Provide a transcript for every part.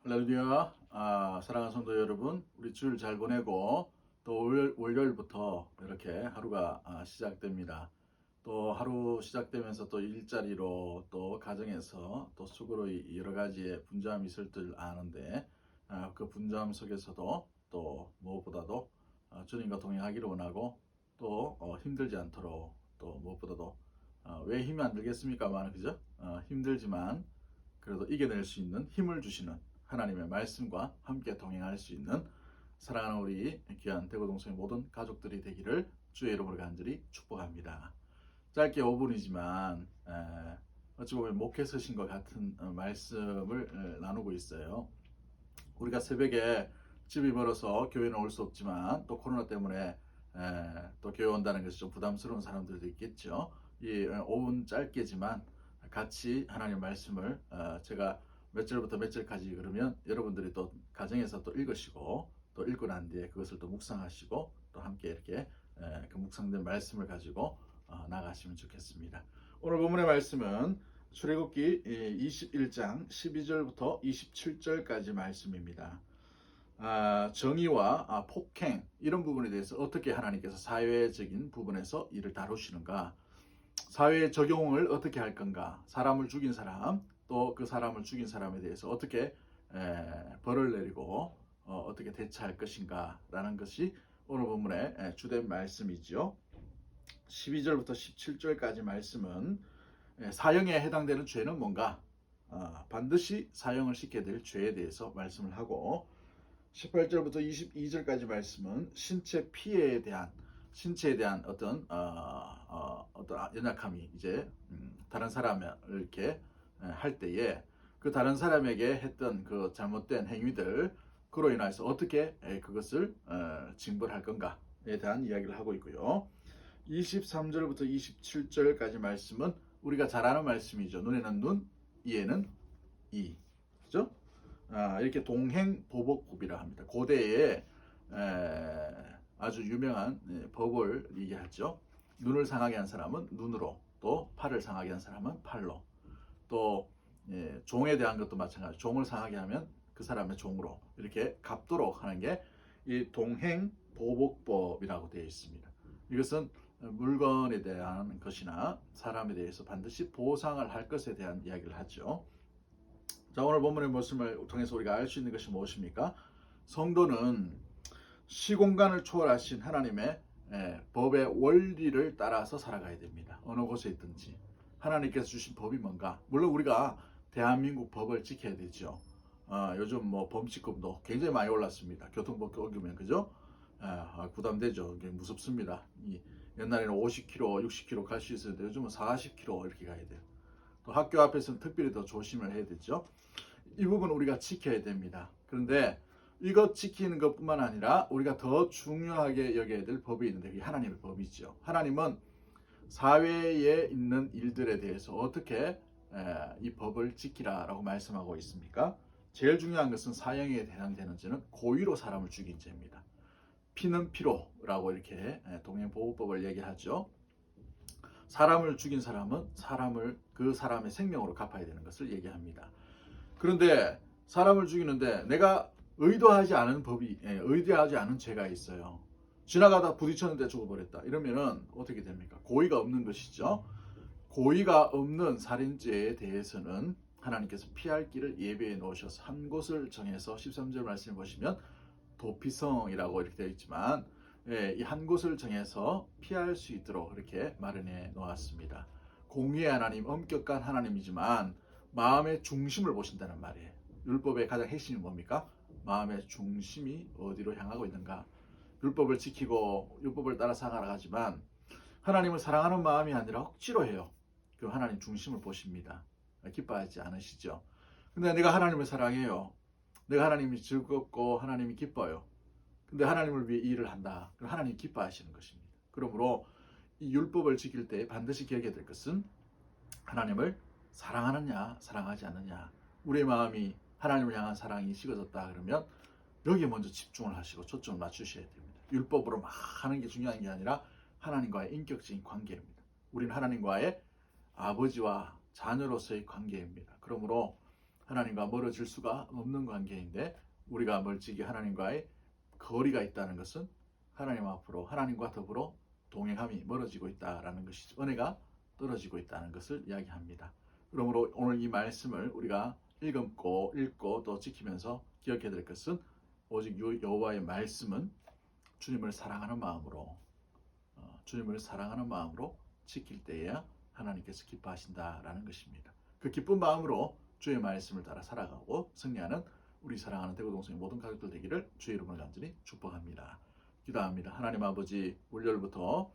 할렐루야. 사랑하는 성도 여러분, 우리 주일 잘 보내고 또 월요일부터 이렇게 하루가 시작됩니다. 또 하루 시작되면서 또 일자리로 또 가정에서 또 수고로 여러 가지의 분주함이 있을 줄 아는데 그 분주함 속에서도 또 무엇보다도 주님과 동행하기를 원하고 또 힘들지 않도록 또 무엇보다도 왜 힘이 안 들겠습니까만 그죠? 힘들지만 그래도 이겨낼 수 있는 힘을 주시는 하나님의 말씀과 함께 동행할 수 있는 사랑하는 우리 귀한 대구동성의 모든 가족들이 되기를 주의 이름으로 간절히 축복합니다. 짧게 5분이지만 어찌 보면 목회 서신과 같은 말씀을 나누고 있어요. 우리가 새벽에 집이 멀어서 교회는 올 수 없지만 또 코로나 때문에 또 교회 온다는 것이 좀 부담스러운 사람들도 있겠죠. 이 5분 짧게지만 같이 하나님 말씀을 제가 몇 절부터 몇 절까지 그러면 여러분들이 또 가정에서 또 읽으시고 또 읽고 난 뒤에 그것을 또 묵상하시고 또 함께 이렇게 그 묵상된 말씀을 가지고 나가시면 좋겠습니다. 오늘 본문의 말씀은 출애굽기 21장 12절부터 27절까지 말씀입니다. 정의와 폭행 이런 부분에 대해서 어떻게 하나님께서 사회적인 부분에서 이를 다루시는가, 사회에 적용을 어떻게 할 건가, 사람을 죽인 사람 또 그 사람을 죽인 사람에 대해서 어떻게 벌을 내리고 어떻게 대처할 것인가 라는 것이 오늘 본문의 주된 말씀이죠. 12절부터 17절까지 말씀은 사형에 해당되는 죄는 뭔가, 반드시 사형을 시켜야 될 죄에 대해서 말씀을 하고, 18절부터 22절까지 말씀은 신체에 대한 어떤 연약함이 이제 다른 사람을 이렇게 할 때에 그 다른 사람에게 했던 그 잘못된 행위들 그로 인해서 어떻게 그것을 징벌할 건가에 대한 이야기를 하고 있고요. 23절부터 27절까지 말씀은 우리가 잘 아는 말씀이죠. 눈에는 눈, 이에는 이. 그죠? 이렇게 동행보복법이라 합니다. 고대에 아주 유명한 법을 얘기하죠. 눈을 상하게 한 사람은 눈으로, 또 팔을 상하게 한 사람은 팔로, 또 종에 대한 것도 마찬가지. 종을 상하게 하면 그 사람의 종으로 이렇게 갚도록 하는 게 이 동행보복법이라고 되어 있습니다. 이것은 물건에 대한 것이나 사람에 대해서 반드시 보상을 할 것에 대한 이야기를 하죠. 자, 오늘 본문의 말씀을 통해서 우리가 알 수 있는 것이 무엇입니까? 성도는 시공간을 초월하신 하나님의 법의 원리를 따라서 살아가야 됩니다. 어느 곳에 있든지 하나님께서 주신 법이 뭔가, 물론 우리가 대한민국 법을 지켜야 되죠. 요즘 뭐 범칙금도 굉장히 많이 올랐습니다. 교통법 어기면 그죠? 부담되죠. 무섭습니다. 옛날에는 50km, 60km 갈 수 있었는데 요즘은 40km 이렇게 가야 돼요. 또 학교 앞에서는 특별히 더 조심을 해야 되죠. 이 부분 우리가 지켜야 됩니다. 그런데 이것 지키는 것뿐만 아니라 우리가 더 중요하게 여겨야 될 법이 있는데 그게 하나님의 법이죠. 하나님은 사회에 있는 일들에 대해서 어떻게 이 법을 지키라라고 말씀하고 있습니까? 제일 중요한 것은 사형에 해당되는 죄는 고의로 사람을 죽인 죄입니다. 피는 피로라고 이렇게 동행보호법을 얘기하죠. 사람을 죽인 사람은 그 사람의 생명으로 갚아야 되는 것을 얘기합니다. 그런데 사람을 죽이는데 내가 의도하지 않은 죄가 있어요. 지나가다 부딪혔는데 죽어버렸다. 이러면은 어떻게 됩니까? 고의가 없는 것이죠. 고의가 없는 살인죄에 대해서는 하나님께서 피할 길을 예비해 놓으셔서 한 곳을 정해서 13절 말씀을 보시면 도피성이라고 이렇게 되어 있지만 이 한 곳을 정해서 피할 수 있도록 이렇게 마련해 놓았습니다. 공의의 하나님, 엄격한 하나님이지만 마음의 중심을 보신다는 말이에요. 율법의 가장 핵심이 뭡니까? 마음의 중심이 어디로 향하고 있는가. 율법을 지키고 율법을 따라 살아가지만 하나님을 사랑하는 마음이 아니라 억지로 해요. 그 하나님 중심을 보십니다. 기뻐하지 않으시죠? 근데 내가 하나님을 사랑해요. 내가 하나님이 즐겁고 하나님이 기뻐요. 근데 하나님을 위해 일을 한다. 그럼 하나님 기뻐하시는 것입니다. 그러므로 이 율법을 지킬 때 반드시 기억해야 될 것은 하나님을 사랑하느냐 사랑하지 않느냐. 우리의 마음이 하나님을 향한 사랑이 식어졌다 그러면 여기에 먼저 집중을 하시고 초점을 맞추셔야 됩니다. 율법으로 막 하는 게 중요한 게 아니라 하나님과의 인격적인 관계입니다. 우리는 하나님과의 아버지와 자녀로서의 관계입니다. 그러므로 하나님과 멀어질 수가 없는 관계인데 우리가 멀찍이 하나님과의 거리가 있다는 것은 하나님 앞으로 하나님과 더불어 동행함이 멀어지고 있다라는 것이죠. 은혜가 떨어지고 있다는 것을 이야기합니다. 그러므로 오늘 이 말씀을 우리가 읽고 또 지키면서 기억해야 될 것은 오직 여호와의 말씀은 주님을 사랑하는 마음으로 지킬 때에야 하나님께서 기뻐하신다라는 것입니다. 그 기쁜 마음으로 주의 말씀을 따라 살아가고 승리하는 우리 사랑하는 대구동성의 모든 가족들 되기를 주의 이름으로 간절히 축복합니다. 기도합니다. 하나님 아버지, 월요일부터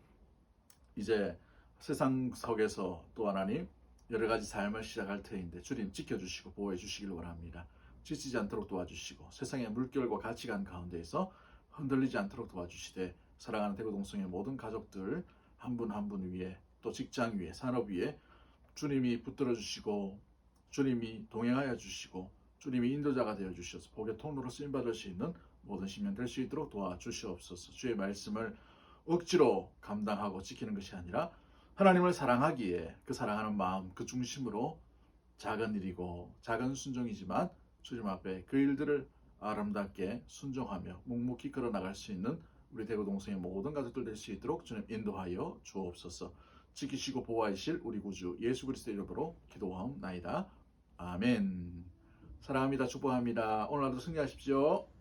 이제 세상 속에서 또 하나님 여러 가지 삶을 시작할 터인데 주님 지켜주시고 보호해 주시길 원합니다. 지치지 않도록 도와주시고 세상의 물결과 가치관 가운데에서 흔들리지 않도록 도와주시되 사랑하는 대구동성의 모든 가족들 한 분 한 분 위에 또 직장 위에 산업 위에 주님이 붙들어 주시고 주님이 동행하여 주시고 주님이 인도자가 되어 주셔서 복의 통로로 쓰임받을 수 있는 모든 시민 될 수 있도록 도와주시옵소서. 주의 말씀을 억지로 감당하고 지키는 것이 아니라 하나님을 사랑하기에 그 사랑하는 마음 그 중심으로 작은 일이고 작은 순종이지만 주님 앞에 그 일들을 아름답게 순종하며 묵묵히 걸어나갈 수 있는 우리 대구동성의 모든 가족들 될 수 있도록 주님 인도하여 주옵소서. 지키시고 보호하실 우리 구주 예수 그리스도 이름으로 기도하옵나이다. 아멘. 사랑합니다. 축복합니다. 오늘 하루도 승리하십시오.